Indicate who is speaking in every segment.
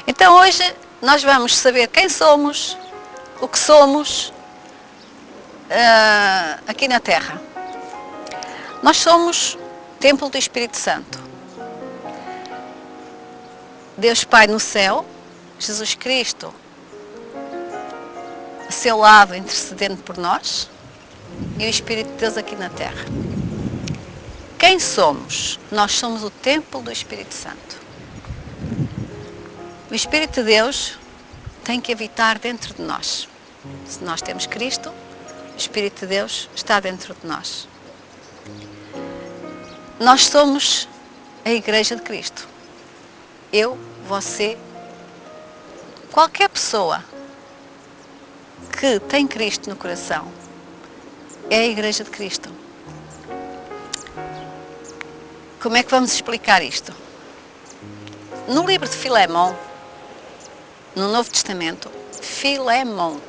Speaker 1: Então hoje nós vamos saber quem somos, o que somos aqui na Terra. Nós somos templo do Espírito Santo. Deus Pai no céu, Jesus Cristo a seu lado intercedendo por nós e o Espírito de Deus aqui na Terra. Quem somos? Nós somos o templo do Espírito Santo. O Espírito de Deus tem que habitar dentro de nós. Se nós temos Cristo, o Espírito de Deus está dentro de nós. Nós somos a Igreja de Cristo. Eu, você, qualquer pessoa que tem Cristo no coração é a Igreja de Cristo. Como é que vamos explicar isto? No livro de Filemão, no Novo Testamento, Filemão,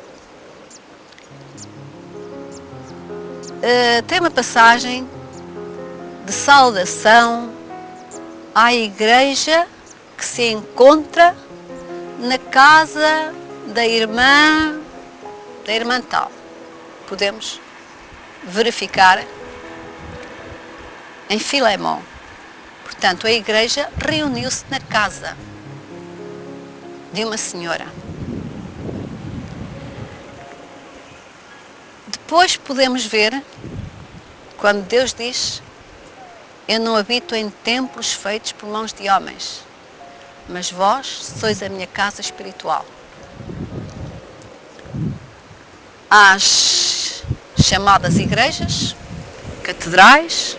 Speaker 1: tem uma passagem de saudação à igreja que se encontra na casa da irmã tal. Podemos verificar em Filemão. Portanto, a igreja reuniu-se na casa de uma senhora. Depois podemos ver quando Deus diz: eu não habito em templos feitos por mãos de homens, mas vós sois a minha casa espiritual. Há as chamadas igrejas, catedrais,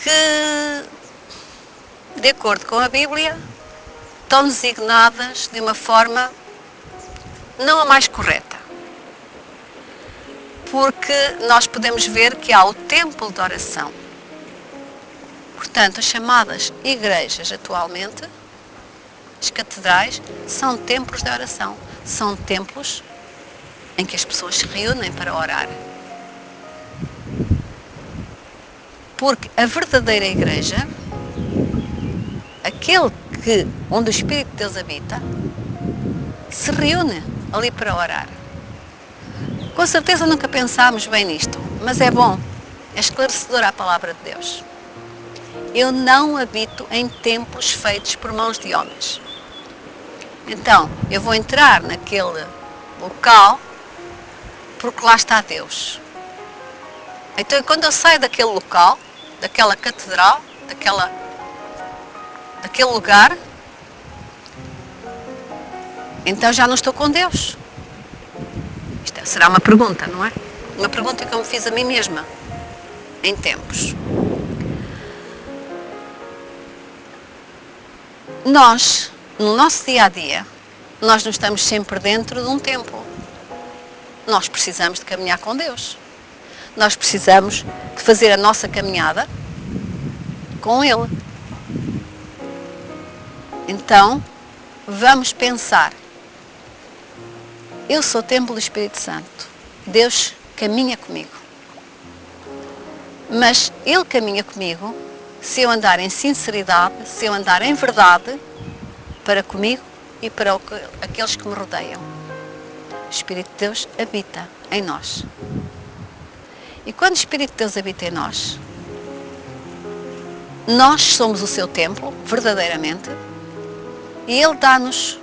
Speaker 1: que, de acordo com a Bíblia, estão designadas de uma forma não a mais correta. Porque nós podemos ver que há o templo de oração. Portanto, as chamadas igrejas atualmente, as catedrais, são templos de oração. São templos em que as pessoas se reúnem para orar. Porque a verdadeira igreja, onde o Espírito de Deus habita, se reúne ali para orar. Com certeza nunca pensámos bem nisto, mas é bom, é esclarecedora a palavra de Deus. Eu não habito em templos feitos por mãos de homens. Então, eu vou entrar naquele local porque lá está Deus. Então, quando eu saio daquele local, daquela catedral, daquele lugar, então já não estou com Deus. Isto será uma pergunta, não é? Uma pergunta que eu me fiz a mim mesma, em tempos. Nós, no nosso dia-a-dia, nós não estamos sempre dentro de um templo. Nós precisamos de caminhar com Deus. Nós precisamos de fazer a nossa caminhada com Ele. Então, vamos pensar. Eu sou templo do Espírito Santo. Deus caminha comigo. Mas Ele caminha comigo se eu andar em sinceridade, se eu andar em verdade para comigo e para aqueles que me rodeiam. O Espírito de Deus habita em nós. E quando o Espírito de Deus habita em nós, nós somos o seu templo, verdadeiramente, e Ele dá-nos,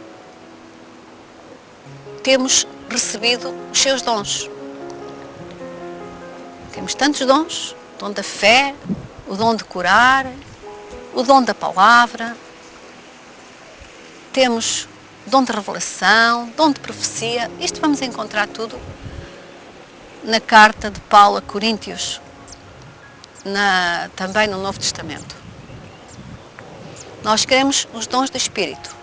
Speaker 1: temos recebido os seus dons. Temos tantos dons, o dom da fé, o dom de curar, o dom da palavra, temos o dom de revelação, o dom de profecia. Isto vamos encontrar tudo na carta de Paulo a Coríntios, também no Novo Testamento. Nós queremos os dons do Espírito,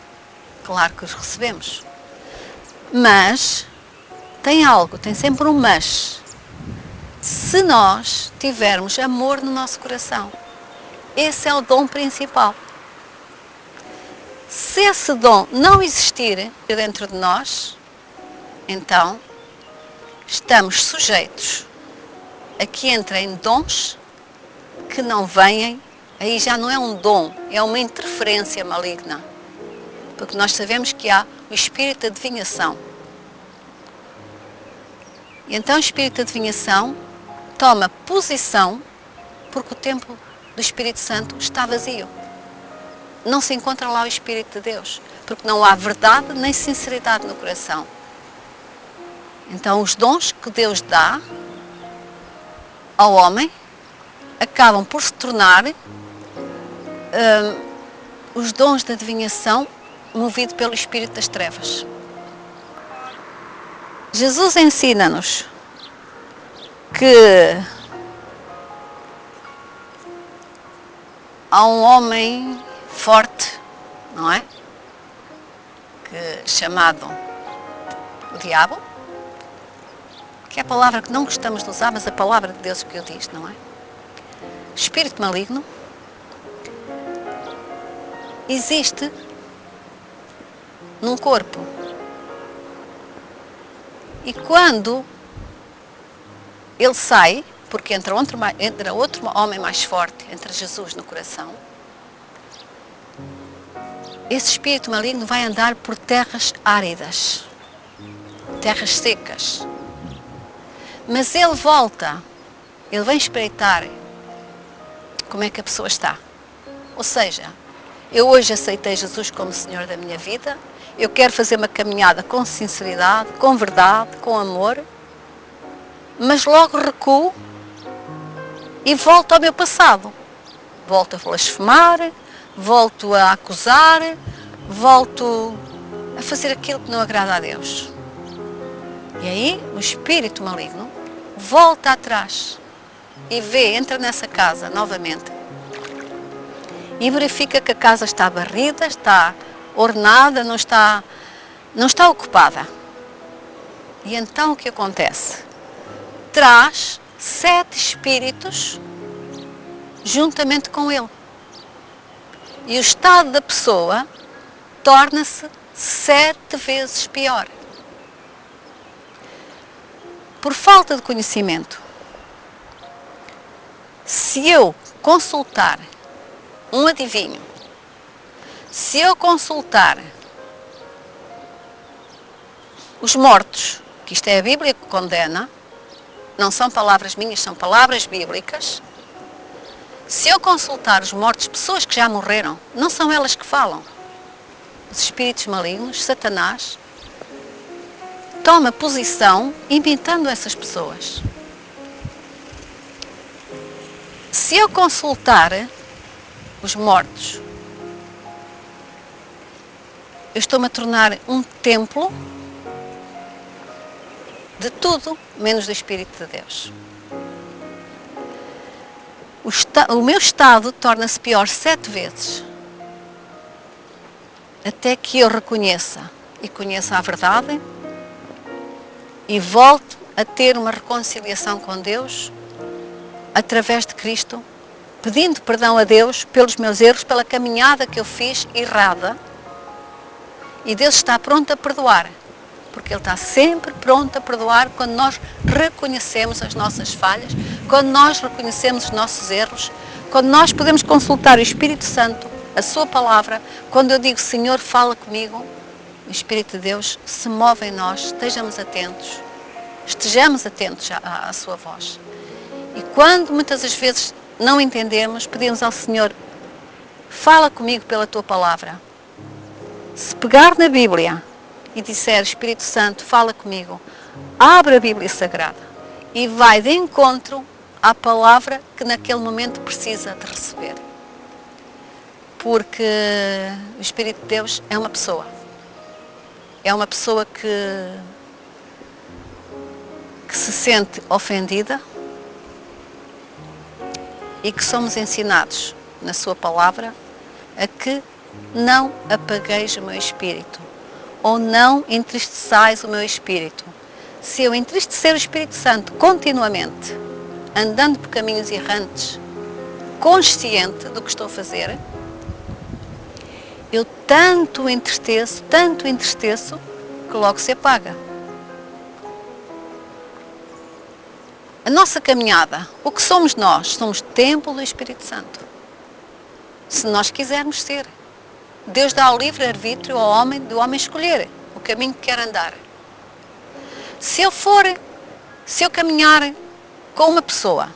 Speaker 1: claro que os recebemos, mas tem sempre um mas. Se nós tivermos amor no nosso coração, esse é o dom principal. Se esse dom não existir dentro de nós, então estamos sujeitos a que entrem dons que não vêm aí já não é um dom, é uma interferência maligna. Porque nós sabemos que há o espírito de adivinhação. E então o espírito de adivinhação toma posição porque o templo do Espírito Santo está vazio. Não se encontra lá o Espírito de Deus, porque não há verdade nem sinceridade no coração. Então os dons que Deus dá ao homem acabam por se tornar os dons de adivinhação movido pelo Espírito das Trevas. Jesus ensina-nos que há um homem forte, não é? Chamado o diabo, que é a palavra que não gostamos de usar, mas a palavra de Deus que o diz, não é? Espírito maligno existe num corpo. E quando ele sai, porque entra outro homem mais forte, entra Jesus no coração, esse espírito maligno vai andar por terras áridas, terras secas. Mas ele volta, ele vem espreitar como é que a pessoa está. Ou seja, eu hoje aceitei Jesus como Senhor da minha vida, eu quero fazer uma caminhada com sinceridade, com verdade, com amor, mas logo recuo e volto ao meu passado. Volto a blasfemar, volto a acusar, volto a fazer aquilo que não agrada a Deus. E aí o espírito maligno volta atrás e entra nessa casa novamente e verifica que a casa está varrida, está ornada, não está ocupada. E então o que acontece? Traz 7 espíritos juntamente com ele. E o estado da pessoa torna-se 7 vezes pior. Por falta de conhecimento. Se eu consultar um adivinho, se eu consultar os mortos, que isto é a Bíblia que condena, não são palavras minhas, são palavras bíblicas. Se eu consultar os mortos, pessoas que já morreram, não são elas que falam. Os espíritos malignos, Satanás, toma posição imitando essas pessoas. Se eu consultar os mortos, eu estou-me a tornar um templo de tudo, menos do Espírito de Deus. O meu estado torna-se pior 7 vezes, até que eu reconheça e conheça a verdade e volto a ter uma reconciliação com Deus através de Cristo, pedindo perdão a Deus pelos meus erros, pela caminhada que eu fiz errada. E Deus está pronto a perdoar, porque Ele está sempre pronto a perdoar quando nós reconhecemos as nossas falhas, quando nós reconhecemos os nossos erros, quando nós podemos consultar o Espírito Santo, a Sua Palavra, quando eu digo, Senhor, fala comigo, o Espírito de Deus se move em nós, estejamos atentos à Sua voz. E quando muitas das vezes não entendemos, pedimos ao Senhor, fala comigo pela Tua Palavra. Se pegar na Bíblia e disser, Espírito Santo, fala comigo, abre a Bíblia Sagrada e vai de encontro à palavra que naquele momento precisa de receber. Porque o Espírito de Deus é uma pessoa. É uma pessoa que se sente ofendida e que somos ensinados na Sua Palavra a que não apagueis o meu espírito, ou não entristeçais o meu espírito. Se eu entristecer o Espírito Santo continuamente, andando por caminhos errantes, consciente do que estou a fazer, eu tanto entristeço, que logo se apaga. A nossa caminhada, o que somos nós? Somos templo do Espírito Santo. se nós quisermos ser. Deus dá o livre-arbítrio ao homem, do homem escolher o caminho que quer andar. Se eu caminhar com uma pessoa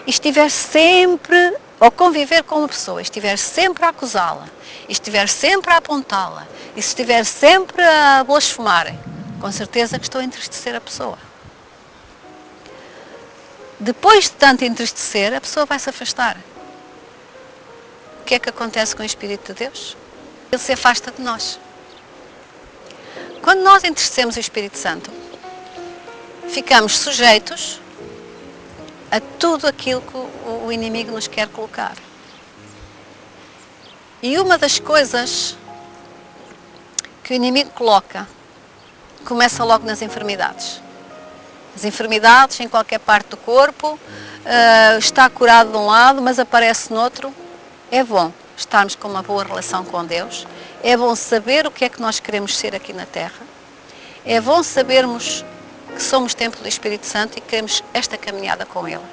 Speaker 1: e estiver sempre, ou conviver com uma pessoa, e estiver sempre a acusá-la, e estiver sempre a apontá-la, e se estiver sempre a blasfemar, com certeza que estou a entristecer a pessoa. Depois de tanto entristecer, a pessoa vai se afastar. O que é que acontece com o Espírito de Deus? Ele se afasta de nós. Quando nós entristecemos o Espírito Santo, ficamos sujeitos a tudo aquilo que o inimigo nos quer colocar. E uma das coisas que o inimigo coloca, começa logo nas enfermidades. As enfermidades em qualquer parte do corpo, está curado de um lado, mas aparece no outro. É bom estarmos com uma boa relação com Deus, é bom saber o que é que nós queremos ser aqui na Terra, é bom sabermos que somos templo do Espírito Santo e que queremos esta caminhada com Ele.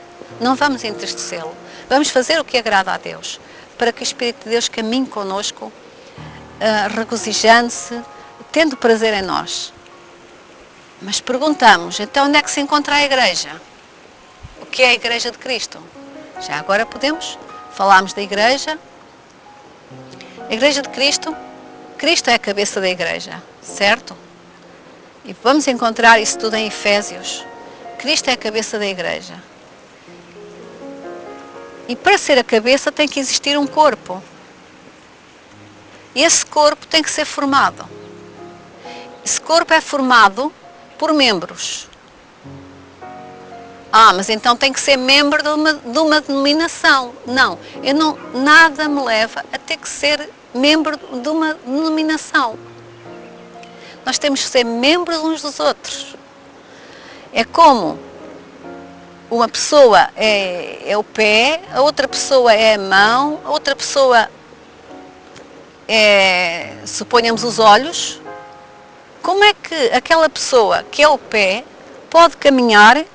Speaker 1: Não vamos entristecê-lo, vamos fazer o que agrada a Deus, para que o Espírito de Deus caminhe connosco, regozijando-se, tendo prazer em nós. Mas perguntamos, então onde é que se encontra a Igreja? O que é a Igreja de Cristo? Já agora falarmos da Igreja. A Igreja de Cristo, Cristo é a cabeça da Igreja, certo? E vamos encontrar isso tudo em Efésios. Cristo é a cabeça da Igreja. E para ser a cabeça tem que existir um corpo. E esse corpo tem que ser formado. Esse corpo é formado por membros. Mas então tem que ser membro de uma denominação. Não, nada me leva a ter que ser membro de uma denominação. Nós temos que ser membros uns dos outros. É como uma pessoa é o pé, a outra pessoa é a mão, a outra pessoa é, suponhamos, os olhos. Como é que aquela pessoa que é o pé pode caminhar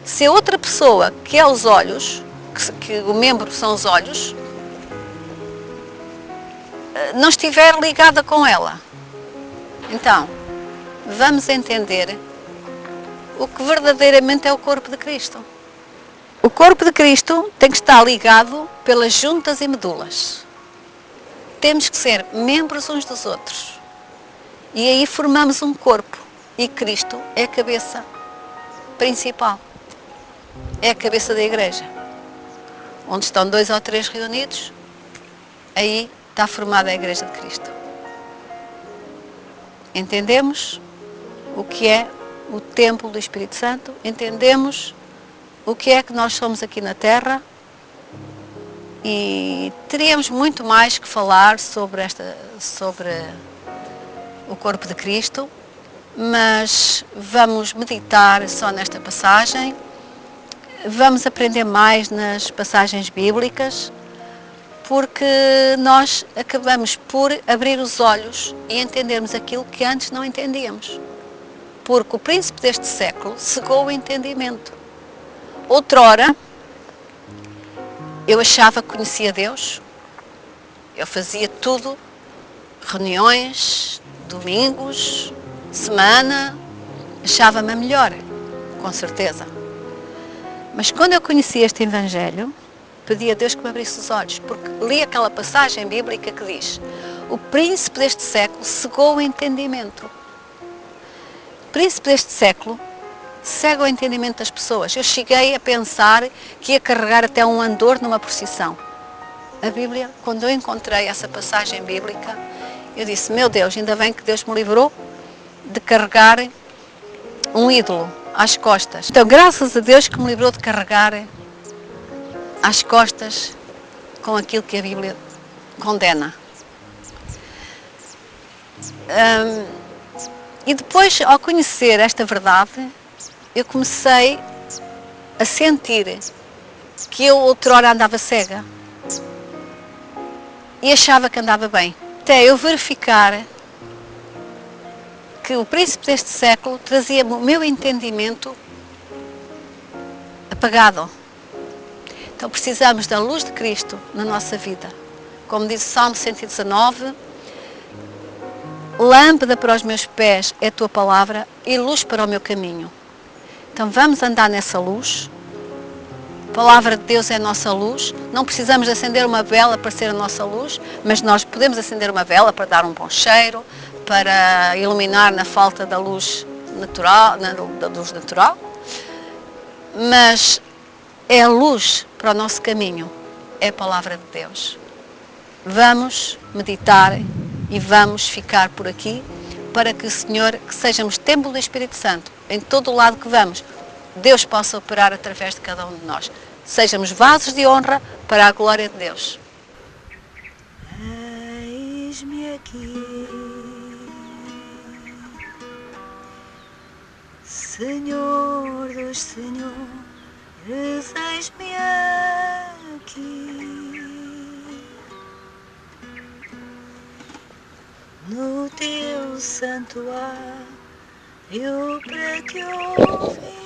Speaker 1: se a outra pessoa que é os olhos, que o membro são os olhos, não estiver ligada com ela? Então, vamos entender o que verdadeiramente é o corpo de Cristo. O corpo de Cristo tem que estar ligado pelas juntas e medulas. Temos que ser membros uns dos outros. E aí formamos um corpo. E Cristo é a cabeça principal. É a cabeça da Igreja. Onde estão 2 ou 3 reunidos, aí está formada a Igreja de Cristo. Entendemos o que é o templo do Espírito Santo, entendemos o que é que nós somos aqui na Terra, e teríamos muito mais que falar sobre o corpo de Cristo, mas vamos meditar só nesta passagem, vamos aprender mais nas passagens bíblicas, porque nós acabamos por abrir os olhos e entendermos aquilo que antes não entendíamos. Porque o príncipe deste século cegou o entendimento. Outrora, eu achava que conhecia Deus, eu fazia tudo, reuniões, domingos, semana, achava-me a melhor, com certeza. Mas quando eu conheci este Evangelho, pedi a Deus que me abrisse os olhos, porque li aquela passagem bíblica que diz: o príncipe deste século cegou o entendimento. O príncipe deste século cega o entendimento das pessoas. Eu cheguei a pensar que ia carregar até um andor numa procissão. A Bíblia, quando eu encontrei essa passagem bíblica, eu disse: meu Deus, ainda bem que Deus me livrou de carregar um ídolo às costas. Então, graças a Deus que me livrou de carregar às costas com aquilo que a Bíblia condena. E depois, ao conhecer esta verdade, eu comecei a sentir que eu outrora andava cega e achava que andava bem. Até eu verificar que o príncipe deste século trazia o meu entendimento apagado. Então precisamos da luz de Cristo na nossa vida, como diz o Salmo 119, lâmpada para os meus pés é a tua palavra e luz para o meu caminho. Então vamos andar nessa luz. A palavra de Deus é a nossa luz. Não precisamos acender uma vela para ser a nossa luz, mas nós podemos acender uma vela para dar um bom cheiro, para iluminar na falta da luz natural, mas é a luz para o nosso caminho, é a palavra de Deus. Vamos meditar e vamos ficar por aqui para que, Senhor, que sejamos templo do Espírito Santo em todo o lado que vamos. Deus possa operar através de cada um de nós. Sejamos vasos de honra para a glória de Deus.
Speaker 2: Eis-me aqui, Senhor dos senhores, eis-me aqui, no teu santuário para te ouvir.